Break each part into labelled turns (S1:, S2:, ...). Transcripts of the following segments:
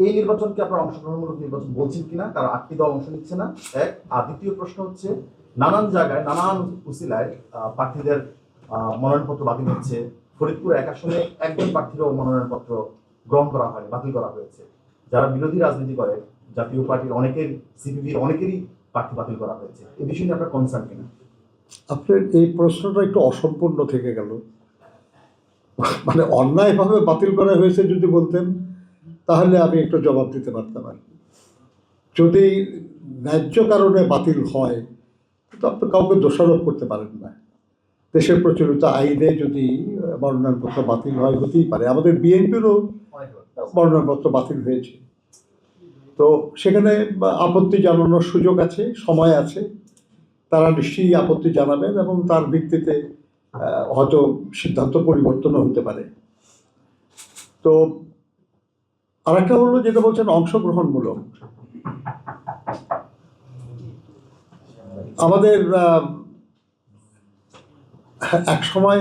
S1: এই নির্বাচনকে আপনারা অংশগ্রহণমূলক নির্বাচন বলছেন কিনা, কারণ 8টি দল অংশ নিচ্ছে না, এক। আর দ্বিতীয় প্রশ্ন হচ্ছে, নানান জায়গায় নানান উসিলায় প্রার্থীদের মনোনয়নপত্র বাতিল হচ্ছে। ফরিদপুর 1 আসনে একজন প্রার্থীরও মনোনয়নপত্র গ্রহণ করা হয়নি, বাতিল করা হয়েছে। যারা বিরোধী রাজনীতি করে, জাতীয় পার্টির অনেকের, সিপিবির অনেকেরই প্রার্থী বাতিল করা হয়েছে। এই বিষয়ে নিয়ে আপনার কনসার্ন কিনা?
S2: আপনার এই প্রশ্নটা একটু অসম্পূর্ণ থেকে গেল। মানে অন্যায়ভাবে বাতিল করা হয়েছে যদি বলতেন তাহলে আমি একটু জবাব দিতে পারতাম আর কি। যদি ন্যায্য কারণে বাতিল হয় তো আপনি কাউকে দোষারোপ করতে পারেন না। দেশের প্রচলিত আইনে যদি মনোনয়নপত্র বাতিল হয়, হতেই পারে। আমাদের বিএনপিরও মনোনয়নপত্র বাতিল হয়েছে, তো সেখানে আপত্তি জানানোর সুযোগ আছে, সময় আছে। তারা নিশ্চয়ই আপত্তি জানাবেন এবং তার ভিত্তিতে হয়তো সিদ্ধান্ত পরিবর্তনও হতে পারে। তো আরেকটা হলো যেটা বলছেন অংশগ্রহণমূলক। আমাদের এক সময়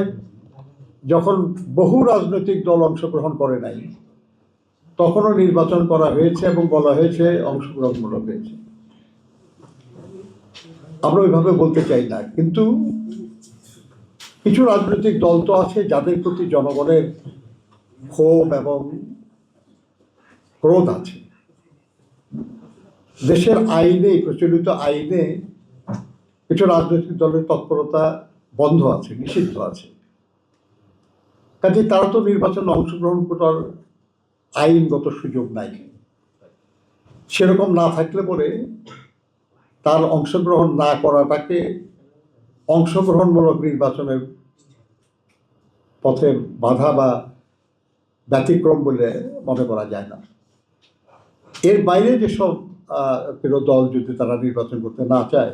S2: যখন বহু রাজনৈতিক দল অংশগ্রহণ করে নাই, তখনও নির্বাচন করা হয়েছে এবং বলা হয়েছে অংশগ্রহণমূলক হয়েছে। আমরা ওইভাবে বলতে চাই না, কিন্তু কিছু রাজনৈতিক দল তো আছে যাদের প্রতি জনগণের ক্ষোভ এবং ক্রোধ আছে। দেশের আইনে, প্রচলিত আইনে কিছু রাজনৈতিক দলের তৎপরতা বন্ধ আছে, নিষিদ্ধ আছে। কাজে তারা তো নির্বাচনে অংশগ্রহণ করার আইনগত সুযোগ নাই। সেরকম না থাকলে পরে তার অংশগ্রহণ না করাটাকে অংশগ্রহণমূলক নির্বাচনের পথে বাধা বা ব্যতিক্রম বলে মনে করা যায় না। এর বাইরে যেসব দল যদি তারা নির্বাচন করতে না চায়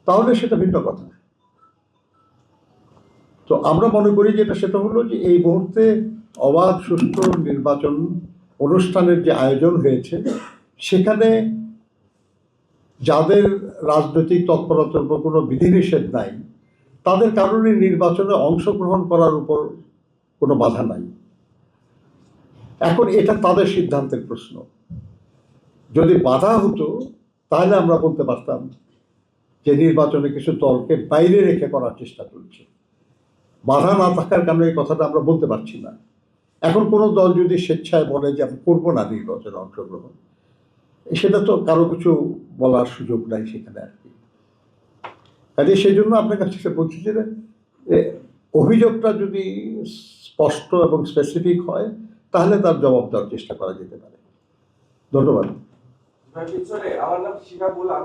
S2: তাহলে সেটা ভিন্ন কথা। তো আমরা মনে করি যেটা সেটা হলো যে এই মুহূর্তে অবাধ সুষ্ঠু নির্বাচন অনুষ্ঠানের যে আয়োজন হয়েছে, সেখানে যাদের রাজনৈতিক তৎপরতার উপর কোনো বিধিনিষেধ নাই, তাদের কারণে নির্বাচনে অংশগ্রহণ করার উপর কোনো বাধা নাই। এখন এটা তাদের সিদ্ধান্তের প্রশ্ন। যদি বাধা হতো তাহলে আমরা বলতে পারতাম যে নির্বাচনে কিছু দলকে বাইরে রেখে করার চেষ্টা করছে। বাধা না থাকার কারণে এই কথাটা আমরা বলতে পারছি না। এখন কোনো দল যদি স্বেচ্ছায় বলে যে আমি করবো না নির্বাচনে অংশগ্রহণ, সেটা তো কারো কিছু বলার সুযোগ নাই সেখানে আর কি। কাজে সেই জন্য আপনার কাছে বলছি যে অভিযোগটা যদি স্পষ্ট এবং স্পেসিফিক হয় তাহলে তার জবাব দেওয়ার চেষ্টা করা যেতে পারে। ধন্যবাদ।